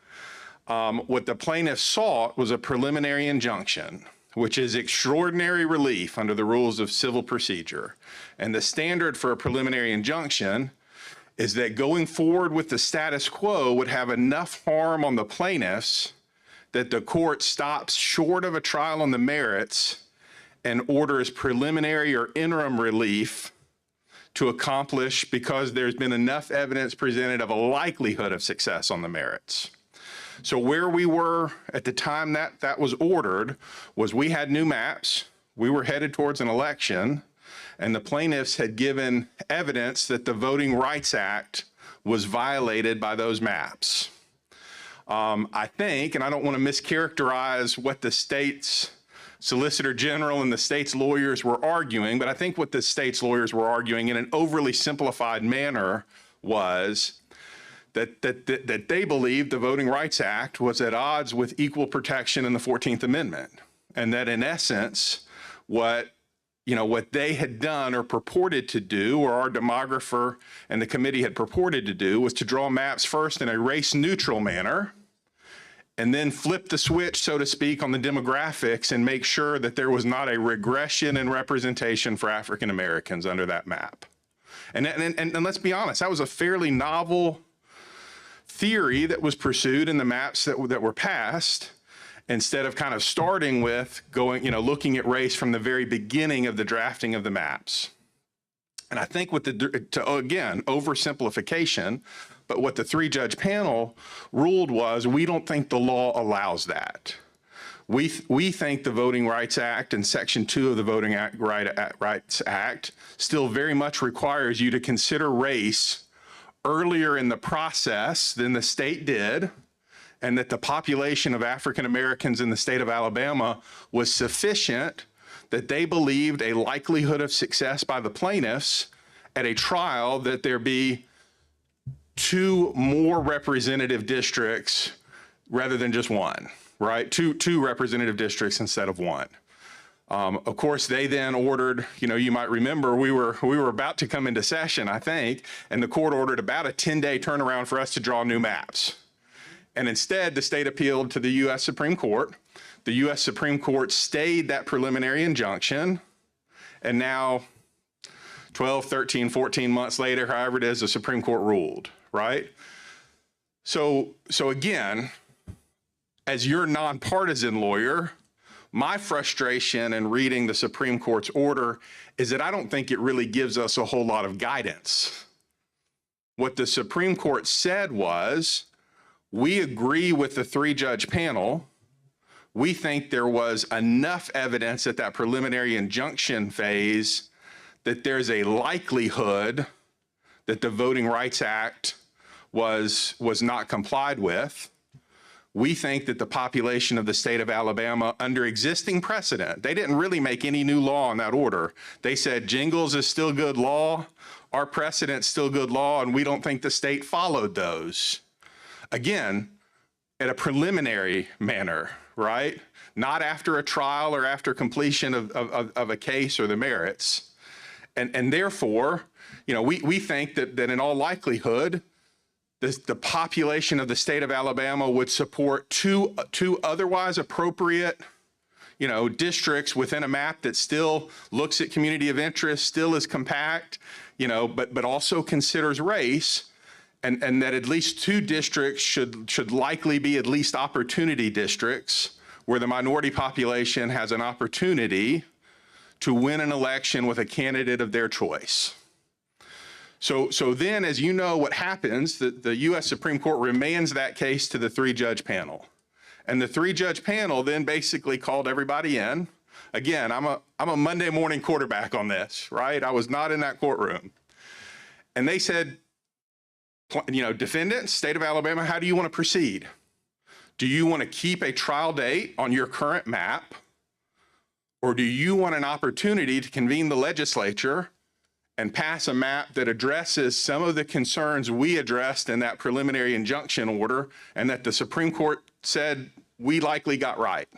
Speaker 11: what the plaintiffs sought was a preliminary injunction, which is extraordinary relief under the rules of civil procedure. And the standard for a preliminary injunction is that going forward with the status quo would have enough harm on the plaintiffs that the court stops short of a trial on the merits and orders preliminary or interim relief to accomplish because there's been enough evidence presented of a likelihood of success on the merits. So where we were at the time that was ordered was we had new maps, we were headed towards an election, and the plaintiffs had given evidence that the Voting Rights Act was violated by those maps. I think, and I don't want to mischaracterize what the state's Solicitor General and the state's lawyers were arguing, but I think what the state's lawyers were arguing in an overly simplified manner was that they believed the Voting Rights Act was at odds with equal protection in the 14th Amendment. And that in essence, what they had done or purported to do, or our demographer and the committee had purported to do, was to draw maps first in a race neutral manner and then flip the switch, so to speak, on the demographics and make sure that there was not a regression in representation for African Americans under that map. And let's be honest, that was a fairly novel theory that was pursued in the maps that were passed, instead of kind of starting with looking at race from the very beginning of the drafting of the maps. And I think again, oversimplification, but what the three-judge panel ruled was, we don't think the law allows that. We think the Voting Rights Act and Section 2 of the Voting Rights Act still very much requires you to consider race earlier in the process than the state did, and that the population of African Americans in the state of Alabama was sufficient that they believed a likelihood of success by the plaintiffs at a trial that there be two more representative districts rather than just one, right? Two representative districts instead of one. Of course, they then ordered, you might remember, we were about to come into session, I think, and the court ordered about a 10-day turnaround for us to draw new maps. And instead, the state appealed to the U.S. Supreme Court. The U.S. Supreme Court stayed that preliminary injunction. And now, 12, 13, 14 months later, however it is, the Supreme Court ruled, right? So again, as your nonpartisan lawyer, my frustration in reading the Supreme Court's order is that I don't think it really gives us a whole lot of guidance. What the Supreme Court said was, we agree with the three-judge panel. We think there was enough evidence at that preliminary injunction phase that there's a likelihood that the Voting Rights Act was not complied with. We think that the population of the state of Alabama, under existing precedent, they didn't really make any new law in that order. They said Jingles is still good law, our precedent's still good law, and we don't think the state followed those. Again, at a preliminary manner, right? Not after a trial or after completion of a case or the merits. And therefore, we think that in all likelihood, the population of the state of Alabama would support two otherwise appropriate, districts within a map that still looks at community of interest, still is compact, but also considers race, and that at least two districts should likely be at least opportunity districts where the minority population has an opportunity to win an election with a candidate of their choice. So then, as you know, what happens, the U.S. Supreme Court remands that case to the 3-judge panel. And the 3-judge panel then basically called everybody in. Again, I'm a Monday morning quarterback on this, right? I was not in that courtroom. And they said, defendant, state of Alabama, how do you want to proceed? Do you want to keep a trial date on your current map? Or do you want an opportunity to convene the legislature and pass a map that addresses some of the concerns we addressed in that preliminary injunction order and that the Supreme Court said we likely got right?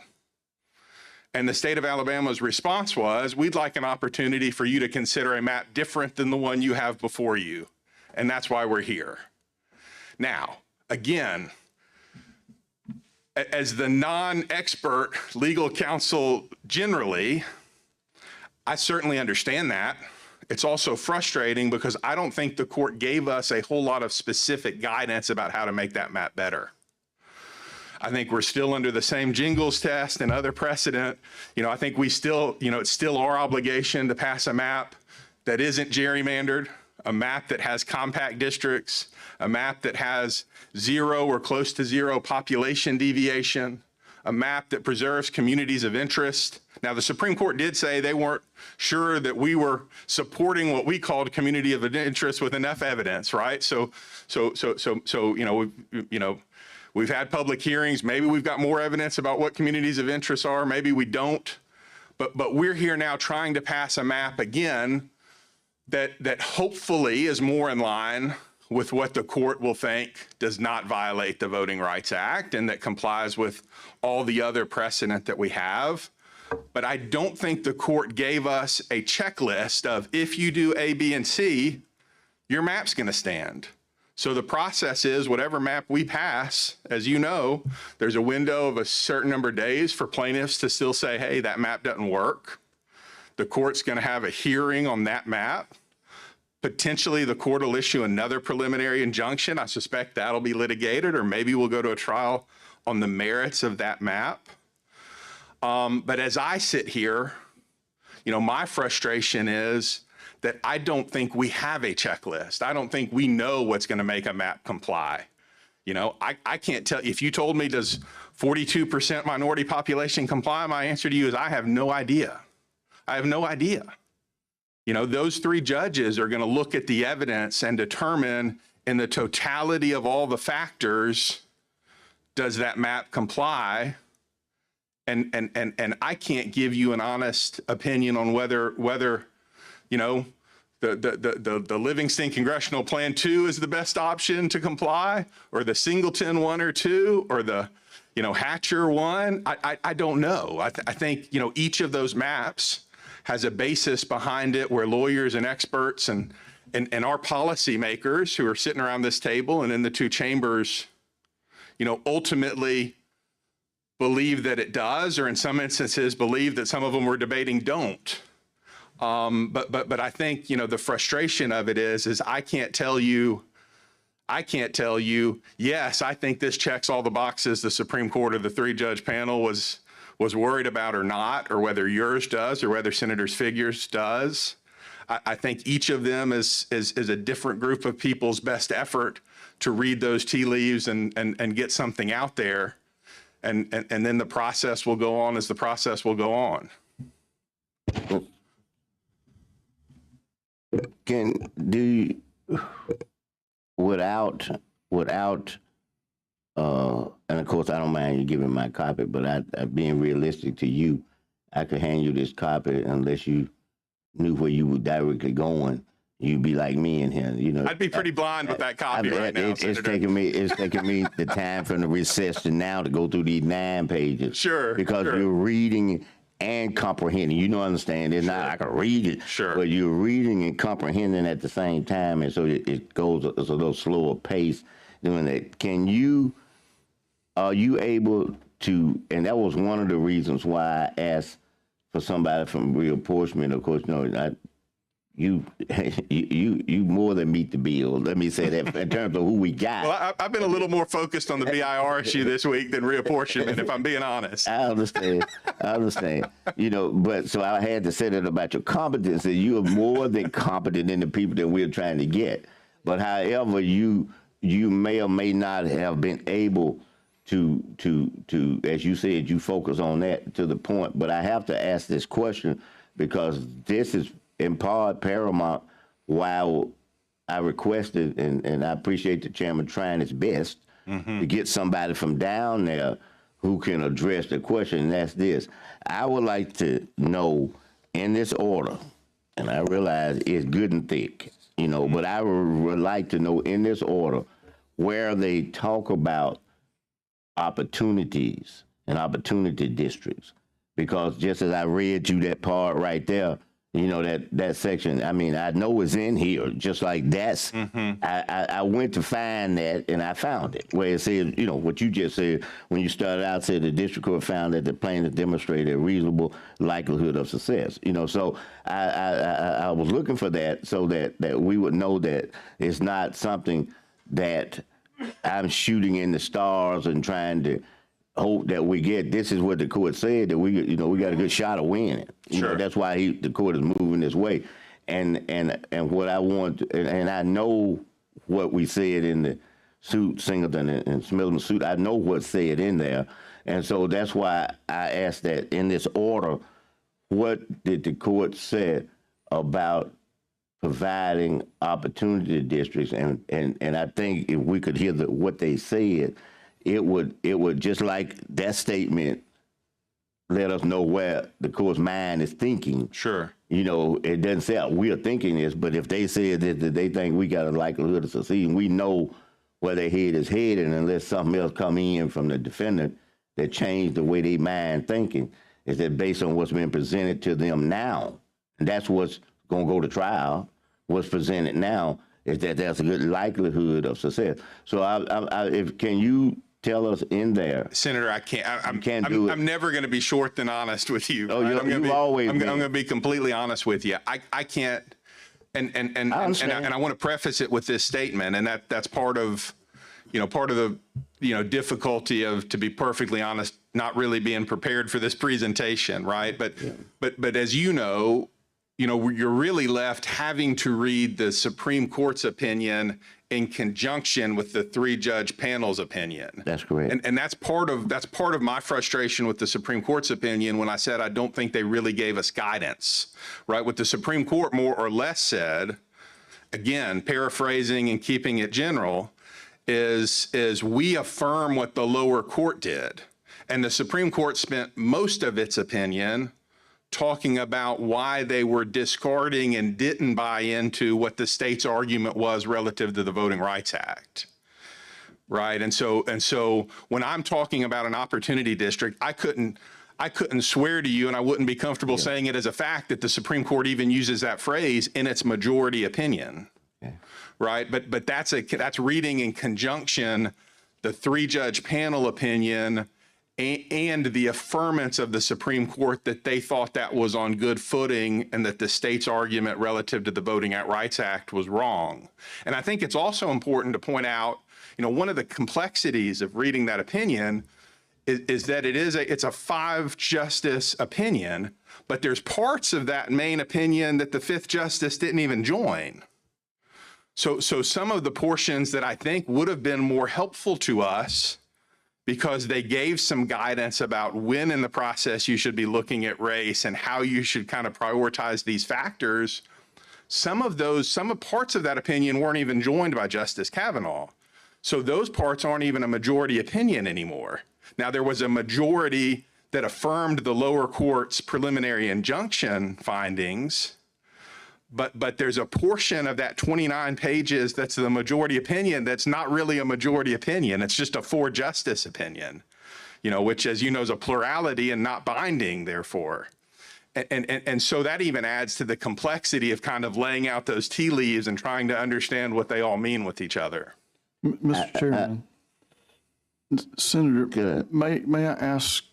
Speaker 11: And the state of Alabama's response was, we'd like an opportunity for you to consider a map different than the one you have before you. And that's why we're here. Now, again, as the non-expert legal counsel generally, I certainly understand that. It's also frustrating because I don't think the court gave us a whole lot of specific guidance about how to make that map better. I think we're still under the same Jingles test and other precedent. I think we still, it's still our obligation to pass a map that isn't gerrymandered, a map that has compact districts, a map that has 0 or close to 0 population deviation, a map that preserves communities of interest. Now, the Supreme Court did say they weren't sure that we were supporting what we called community of interest with enough evidence, right? So, we've had public hearings. Maybe we've got more evidence about what communities of interest are. Maybe we don't. But we're here now trying to pass a map again that hopefully is more in line with what the court will think does not violate the Voting Rights Act and that complies with all the other precedent that we have. But I don't think the court gave us a checklist of if you do A, B, and C, your map's going to stand. So the process is whatever map we pass, as you know, there's a window of a certain number of days for plaintiffs to still say, hey, that map doesn't work. The court's going to have a hearing on that map. Potentially the court will issue another preliminary injunction. I suspect that'll be litigated, or maybe we'll go to a trial on the merits of that map. But as I sit here, my frustration is that I don't think we have a checklist. I don't think we know what's going to make a map comply. I can't tell. If you told me, does 42% minority population comply? My answer to you is I have no idea. I have no idea. Those 3 judges are going to look at the evidence and determine in the totality of all the factors, does that map comply? And I can't give you an honest opinion on whether the Livingston Congressional Plan 2 is the best option to comply, or the Singleton 1 or 2, or the Hatcher 1. I don't know. I think each of those maps has a basis behind it where lawyers and experts and our policymakers who are sitting around this table and in the 2 chambers, ultimately believe that it does, or in some instances believe that some of them we're debating don't. But I think, the frustration of it is I can't tell you, yes, I think this checks all the boxes the Supreme Court or the 3-judge panel was worried about or not, or whether yours does, or whether Senator Figueres does. I think each of them is a different group of people's best effort to read those tea leaves and get something out there. And then the process will go on as the process will go on.
Speaker 5: Without, and of course I don't mind you giving my copy, but I being realistic to you, I could hand you this copy unless you knew where you were directly going. You'd be like me in here,
Speaker 11: I'd be pretty blind with that copy right now.
Speaker 5: It's taking me the time from the recess to now to go through these 9 pages.
Speaker 11: Sure.
Speaker 5: Because you're reading and comprehending. Understand. It's not I can read it.
Speaker 11: Sure.
Speaker 5: But you're reading and comprehending at the same time, and so it goes. It's a little slower pace. doing that. Are you able to, and that was one of the reasons why I asked for somebody from reapportionment. Of course, you more than meet the bill. Let me say that in terms of who we got.
Speaker 11: Well, I've been a little more focused on the BIR issue this week than reapportionment, if I'm being honest.
Speaker 5: I understand. But so I had to say that about your competency. You are more than competent in the people that we're trying to get. But however, you may or may not have been able to, as you said, you focus on that to the point. But I have to ask this question because this is in part paramount while I requested, and I appreciate the chairman trying his best to get somebody from down there who can address the question, and that's this. I would like to know in this order, and I realize it's good and thick, but I would like to know in this order where they talk about opportunities and opportunity districts. Because just as I read you that part right there, that section, I mean, I know it's in here, just like that's, I went to find that and I found it, where it said, what you just said, when you started out, said the district court found that the plaintiff demonstrated a reasonable likelihood of success. So I was looking for that so that we would know that it's not something that I'm shooting in the stars and trying to hope that we get. This is what the court said, that we got a good shot of winning.
Speaker 11: Sure.
Speaker 5: That's why the court is moving this way. And what I want, and I know what we said in the suit, Singleton and Smithman suit. I know what's said in there. And so that's why I asked that in this order, what did the court say about providing opportunity districts? And I think if we could hear what they said, it would just like that statement let us know where the court's mind is thinking.
Speaker 11: Sure.
Speaker 5: It doesn't say we're thinking this, but if they said that they think we got a likelihood of succeeding, we know where their head is headed, unless something else come in from the defendant that changed the way they mind thinking, is that based on what's been presented to them now, and that's what's going to go to trial, what's presented now, is that there's a good likelihood of success. So can you tell us in there?
Speaker 11: Senator, I can't. I'm never going to be short than honest with you.
Speaker 5: Oh,
Speaker 11: right?
Speaker 5: you've always been.
Speaker 11: I'm going to be completely honest with you. I can't. And I want to preface it with this statement, and that's part of the difficulty of, to be perfectly honest, not really being prepared for this presentation, right? But as you're really left having to read the Supreme Court's opinion in conjunction with the 3-judge panel's opinion.
Speaker 5: That's correct.
Speaker 11: And that's part of my frustration with the Supreme Court's opinion when I said I don't think they really gave us guidance, right? What the Supreme Court more or less said, again, paraphrasing and keeping it general, is we affirm what the lower court did. And the Supreme Court spent most of its opinion talking about why they were discarding and didn't buy into what the state's argument was relative to the Voting Rights Act, right? And so when I'm talking about an opportunity district, I couldn't swear to you, and I wouldn't be comfortable saying it as a fact, that the Supreme Court even uses that phrase in its majority opinion, right? But that's reading in conjunction the 3-judge panel opinion and the affirmance of the Supreme Court that they thought that was on good footing and that the state's argument relative to the Voting Rights Act was wrong. And I think it's also important to point out, one of the complexities of reading that opinion is that it's a 5-justice opinion, but there's parts of that main opinion that the 5th justice didn't even join. So some of the portions that I think would have been more helpful to us, because they gave some guidance about when in the process you should be looking at race and how you should kind of prioritize these factors, some parts of that opinion weren't even joined by Justice Kavanaugh. So those parts aren't even a majority opinion anymore. Now, there was a majority that affirmed the lower court's preliminary injunction findings, but there's a portion of that 29 pages that's the majority opinion that's not really a majority opinion. It's just a 4-justice opinion, which, as you know, is a plurality and not binding, therefore. And so that even adds to the complexity of kind of laying out those tea leaves and trying to understand what they all mean with each other.
Speaker 8: Mr. Chairman, Senator,
Speaker 5: Good.
Speaker 8: may I ask?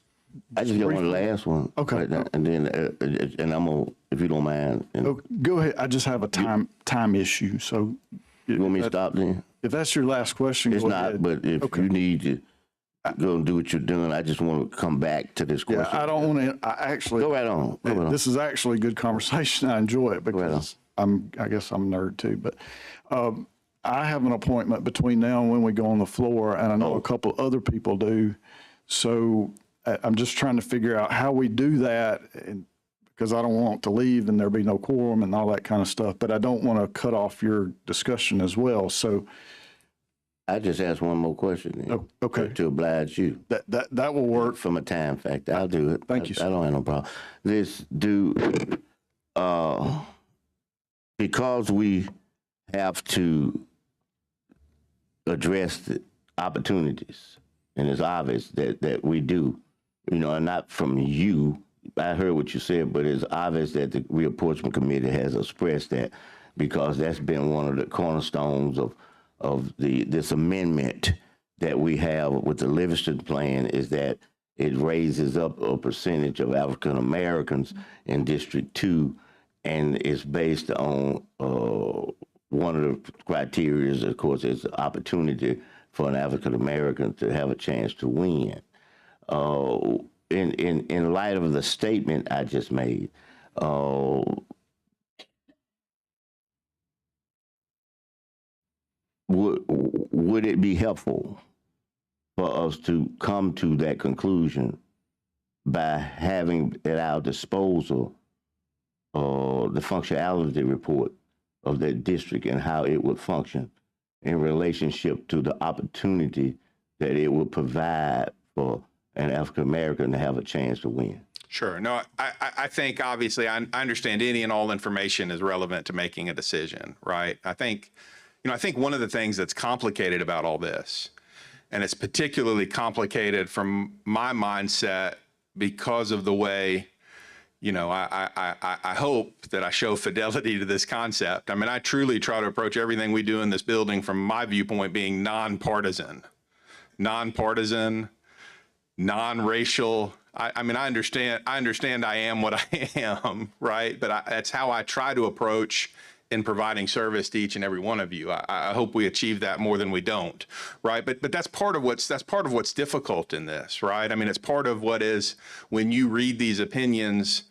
Speaker 5: I just got one last one.
Speaker 8: Okay.
Speaker 5: Right now, and then, and I'm gonna, if you don't mind, and
Speaker 8: Oh, go ahead. I just have a time issue. So
Speaker 5: you want me to stop then?
Speaker 8: if that's your last question,
Speaker 5: It's
Speaker 8: go
Speaker 5: not,
Speaker 8: ahead.
Speaker 5: but if
Speaker 8: Okay.
Speaker 5: you need to go and do what you're doing, I just want to come back to this
Speaker 8: Yeah,
Speaker 5: question.
Speaker 8: I don't want to, I actually.
Speaker 5: Go right on. Go right on.
Speaker 8: This is actually good conversation. I enjoy it because I guess I'm a nerd too, but, I have an appointment between now and when we go on the floor, and I know a couple other people do. So I'm just trying to figure out how we do that, and because I don't want to leave and there be no quorum and all that kind of stuff, but I don't want to cut off your discussion as well. So
Speaker 5: I just asked one more question. Then,
Speaker 8: Oh, okay.
Speaker 5: To oblige you.
Speaker 8: that will work.
Speaker 5: From a time factor, I'll do it.
Speaker 8: Thank you,
Speaker 5: I
Speaker 8: sir.
Speaker 5: don't have no problem. Because we have to address the opportunities, and it's obvious that we do, and not from you. I heard what you said, but it's obvious that the reapportionment committee has expressed that, because that's been one of the cornerstones of this amendment that we have with the Livingston plan, is that it raises up a percentage of African Americans in District 2, and it's based on one of the criteria, of course, is the opportunity for an African American to have a chance to win. In light of the statement I just made, would it be helpful for us to come to that conclusion by having at our disposal the functionality report of that district and how it would function in relationship to the opportunity that it would provide for an African American to have a chance to win?
Speaker 11: Sure. No, I think obviously I understand any and all information is relevant to making a decision, right? I think one of the things that's complicated about all this, and it's particularly complicated from my mindset because of the way, I hope that I show fidelity to this concept. I mean, I truly try to approach everything we do in this building from my viewpoint being nonpartisan, non-racial. I mean, I understand I am what I am, right? But that's how I try to approach in providing service to each and every one of you. I hope we achieve that more than we don't, right? But that's part of what's difficult in this, right? I mean, it's part of what is when you read these opinions.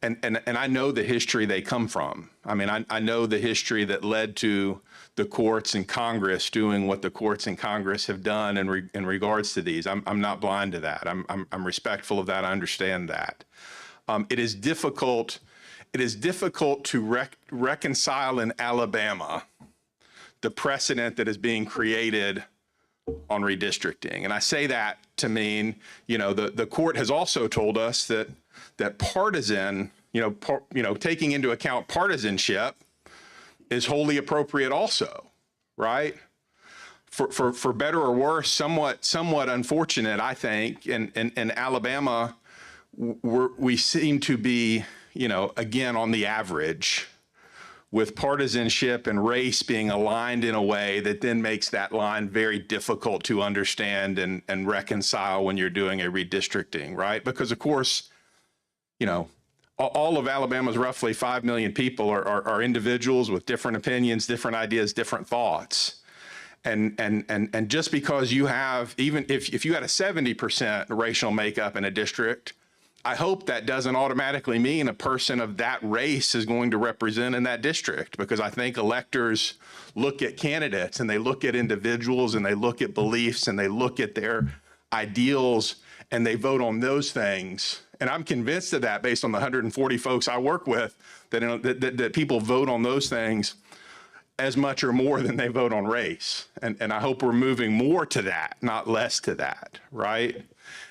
Speaker 11: And I know the history they come from. I mean, I know the history that led to the courts and Congress doing what the courts and Congress have done in regards to these. I'm not blind to that. I'm respectful of that. I understand that. It is difficult to reconcile in Alabama the precedent that is being created on redistricting. And I say that to mean, the court has also told us that partisan, taking into account partisanship is wholly appropriate also, right? For better or worse, somewhat unfortunate, I think, in Alabama, we seem to be, again, on the average, with partisanship and race being aligned in a way that then makes that line very difficult to understand and reconcile when you're doing a redistricting, right? Because of course, all of Alabama's roughly 5 million people are individuals with different opinions, different ideas, different thoughts. And just because you have, even if you had a 70% racial makeup in a district, I hope that doesn't automatically mean a person of that race is going to represent in that district, because I think electors look at candidates and they look at individuals and they look at beliefs and they look at their ideals and they vote on those things. And I'm convinced of that based on the 140 folks I work with, that people vote on those things as much or more than they vote on race. And I hope we're moving more to that, not less to that, right?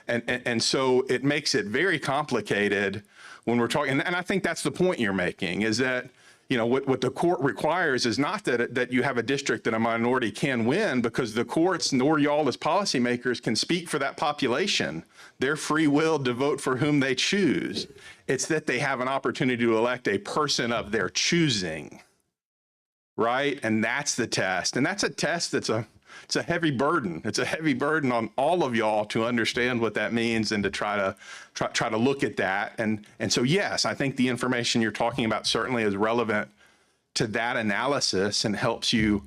Speaker 11: And so it makes it very complicated when we're talking, and I think that's the point you're making, is that, what the court requires is not that you have a district that a minority can win, because the courts nor y'all as policymakers can speak for that population. Their free will to vote for whom they choose. It's that they have an opportunity to elect a person of their choosing, right? And that's the test. And that's a test that's it's a heavy burden. It's a heavy burden on all of y'all to understand what that means and to try to look at that. And so, yes, I think the information you're talking about certainly is relevant to that analysis and helps you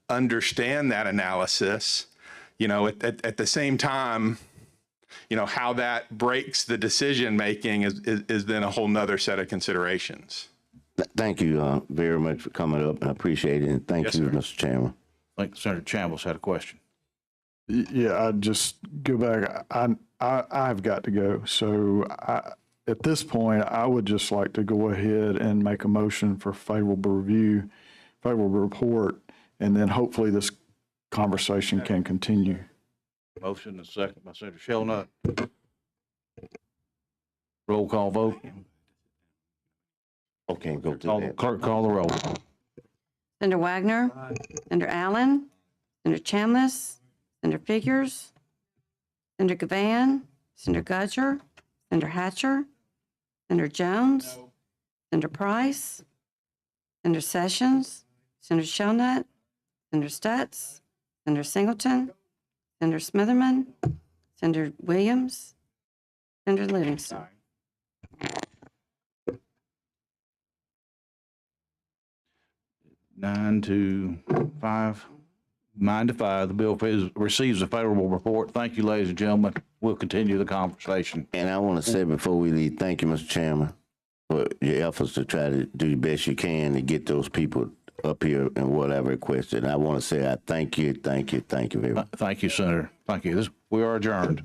Speaker 11: understand that analysis. You know, at the same time, you know, how that breaks the decision making is then a whole nother set of considerations.
Speaker 5: Thank you very much for coming up. I appreciate it. And thank
Speaker 11: Yes,
Speaker 5: you,
Speaker 11: sir.
Speaker 5: Mr. Chairman.
Speaker 3: I think Senator Chambliss had a question.
Speaker 8: Yeah, I just go back. I've got to go. So at this point, I would just like to go ahead and make a motion for favorable review, favorable report, and then hopefully this conversation can continue.
Speaker 3: Motion and second by Senator Shelnut. Roll call vote.
Speaker 5: Okay, go to that.
Speaker 3: Clerk, call the roll.
Speaker 4: Senator Wagner, Senator Allen, Senator Chambliss, Senator Figurs, Senator Gavan, Senator Gudger, Senator Hatcher, Senator Jones, Senator Price, Senator Sessions, Senator Shelnut, Senator Stutz, Senator Singleton, Senator Smitherman, Senator Williams, Senator Livingston.
Speaker 3: 9 to 5. 9 to 5. The bill receives a favorable report. Thank you, ladies and gentlemen. We'll continue the conversation.
Speaker 5: And I want to say before we leave, thank you, Mr. Chairman, for your efforts to try to do the best you can to get those people up here and what I requested. And I want to say I thank you very much.
Speaker 3: Thank you, Senator. Thank you. We are adjourned.